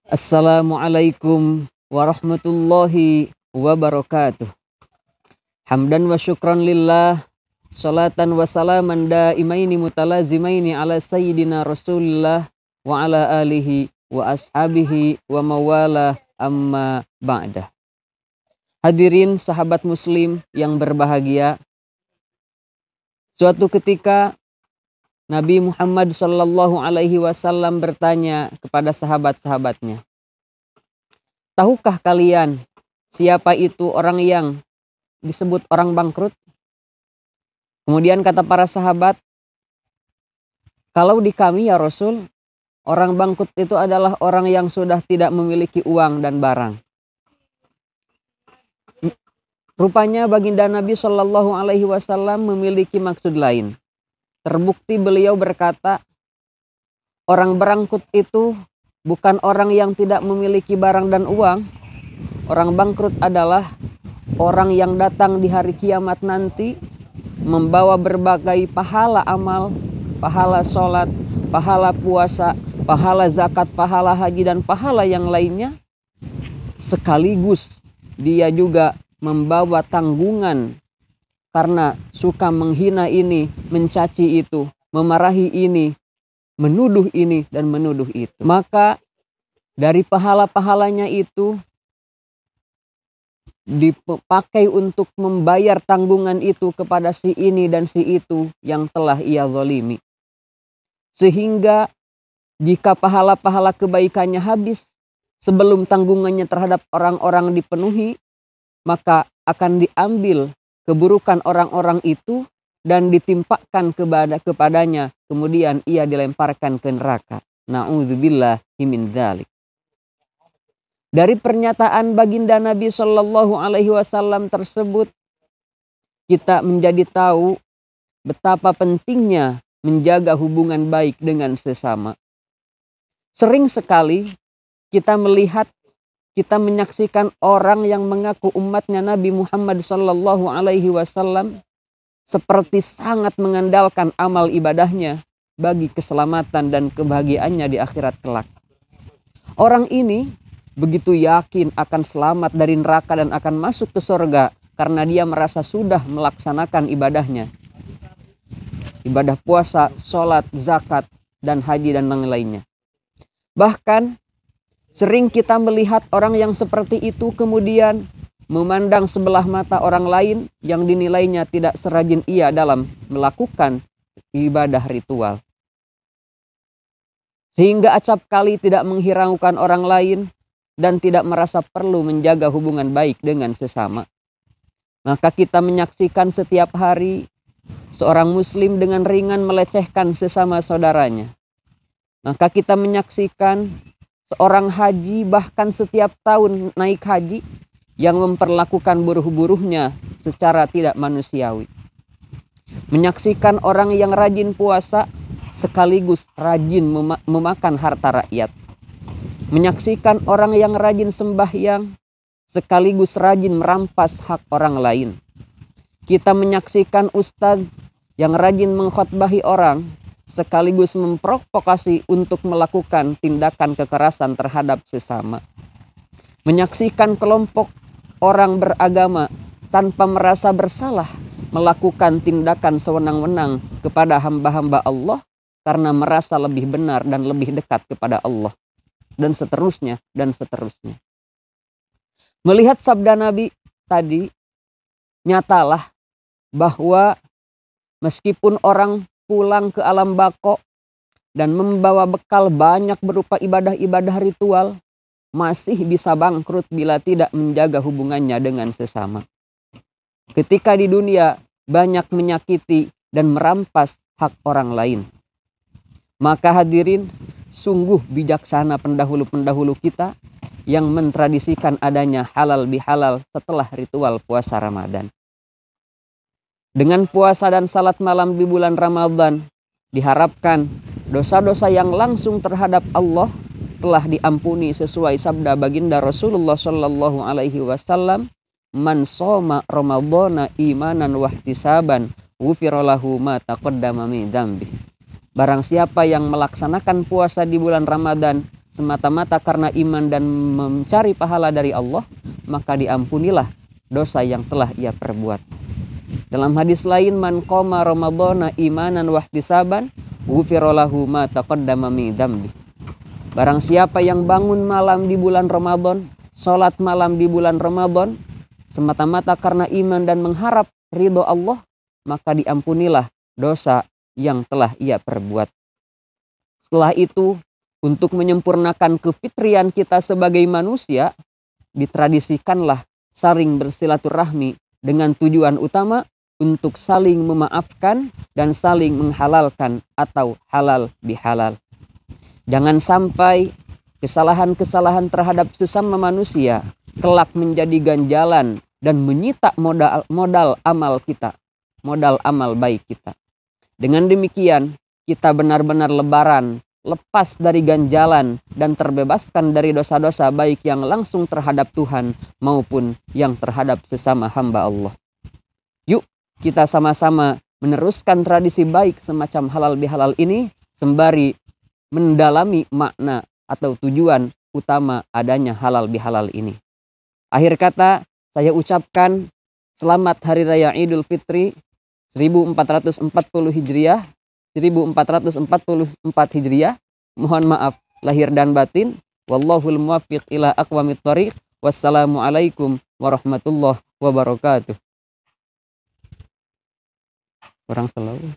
Assalamualaikum warahmatullahi wabarakatuh. Hamdan wa syukran lillah, salatan wa salaman daimaini mutalazimaini ala sayyidina Rasulillah wa ala alihi wa ashabihi wa mawala amma ba'dah. Hadirin sahabat muslim yang berbahagia, suatu ketika Nabi Muhammad Shallallahu Alaihi Wasallam bertanya kepada sahabat-sahabatnya, tahukah kalian siapa itu orang yang disebut orang bangkrut? Kemudian kata para sahabat, kalau di kami ya Rasul, orang bangkrut itu adalah orang yang sudah tidak memiliki uang dan barang. Rupanya baginda Nabi Shallallahu Alaihi Wasallam memiliki maksud lain. Terbukti beliau berkata, orang bangkrut itu bukan orang yang tidak memiliki barang dan uang. Orang bangkrut adalah orang yang datang di hari kiamat nanti membawa berbagai pahala amal, pahala sholat, pahala puasa, pahala zakat, pahala haji, dan pahala yang lainnya. Sekaligus dia juga membawa tanggungan karena suka menghina ini, mencaci itu, memarahi ini, menuduh ini, dan menuduh itu. Maka dari pahala-pahalanya itu dipakai untuk membayar tanggungan itu kepada si ini dan si itu yang telah ia zalimi. Sehingga jika pahala-pahala kebaikannya habis sebelum tanggungannya terhadap orang-orang dipenuhi, maka akan diambil keburukan orang-orang itu dan ditimpakan kepadanya, kemudian ia dilemparkan ke neraka. Na'udzubillahi min dzalik. Dari pernyataan baginda Nabi Shallallahu Alaihi Wasallam tersebut, kita menjadi tahu betapa pentingnya menjaga hubungan baik dengan sesama. Sering sekali kita melihat, kita menyaksikan orang yang mengaku umatnya Nabi Muhammad Shallallahu Alaihi Wasallam seperti sangat mengandalkan amal ibadahnya bagi keselamatan dan kebahagiaannya di akhirat kelak. Orang ini begitu yakin akan selamat dari neraka dan akan masuk ke surga karena dia merasa sudah melaksanakan ibadahnya. Ibadah puasa, sholat, zakat, dan haji dan lain-lainnya. Bahkan sering kita melihat orang yang seperti itu kemudian memandang sebelah mata orang lain yang dinilainya tidak serajin ia dalam melakukan ibadah ritual. Sehingga acap kali tidak menghiraukan orang lain dan tidak merasa perlu menjaga hubungan baik dengan sesama. Maka kita menyaksikan setiap hari seorang muslim dengan ringan melecehkan sesama saudaranya. Maka kita menyaksikan seorang haji bahkan setiap tahun naik haji yang memperlakukan buruh-buruhnya secara tidak manusiawi. Menyaksikan orang yang rajin puasa sekaligus rajin memakan harta rakyat. Menyaksikan orang yang rajin sembahyang sekaligus rajin merampas hak orang lain. Kita menyaksikan ustadz yang rajin mengkhotbahi orang sekaligus memprovokasi untuk melakukan tindakan kekerasan terhadap sesama. Menyaksikan kelompok orang beragama tanpa merasa bersalah melakukan tindakan sewenang-wenang kepada hamba-hamba Allah karena merasa lebih benar dan lebih dekat kepada Allah. Dan seterusnya, dan seterusnya. Melihat sabda Nabi tadi, nyatalah bahwa meskipun orang pulang ke alam baqo dan membawa bekal banyak berupa ibadah-ibadah ritual, masih bisa bangkrut bila tidak menjaga hubungannya dengan sesama. Ketika di dunia banyak menyakiti dan merampas hak orang lain. Maka hadirin, sungguh bijaksana pendahulu-pendahulu kita yang mentradisikan adanya halal bihalal setelah ritual puasa Ramadan. Dengan puasa dan salat malam di bulan Ramadan, diharapkan dosa-dosa yang langsung terhadap Allah telah diampuni sesuai sabda baginda Rasulullah Shallallahu Alaihi Wasallam, man shoma Ramadhana imanan wahtisaban ghufira lahu ma taqaddama min dzambi. Barang siapa yang melaksanakan puasa di bulan Ramadan semata-mata karena iman dan mencari pahala dari Allah, maka diampunilah dosa yang telah ia perbuat. Dalam hadis lain, man qoma ramadhana imanan wahtisaban ghufira lahu ma taqaddama min dzambi. Barang siapa yang bangun malam di bulan Ramadan, salat malam di bulan Ramadan semata-mata karena iman dan mengharap ridho Allah, maka diampunilah dosa yang telah ia perbuat. Setelah itu, untuk menyempurnakan kefitrian kita sebagai manusia, ditradisikanlah saling bersilaturahmi dengan tujuan utama untuk saling memaafkan dan saling menghalalkan atau halal bihalal. Jangan sampai kesalahan-kesalahan terhadap sesama manusia kelak menjadi ganjalan dan menyita modal amal kita, modal amal baik kita. Dengan demikian, kita benar-benar lebaran, lepas dari ganjalan dan terbebaskan dari dosa-dosa baik yang langsung terhadap Tuhan maupun yang terhadap sesama hamba Allah. Yuk, kita sama-sama meneruskan tradisi baik semacam halal bihalal ini sembari mendalami makna atau tujuan utama adanya halal bihalal ini. Akhir kata, saya ucapkan selamat Hari Raya Idul Fitri 1440 Hijriah, 1444 Hijriah. Mohon maaf lahir dan batin. Wallahul muwaffiq ila aqwamit thoriq. Wassalamualaikum warahmatullahi wabarakatuh. Orang selalu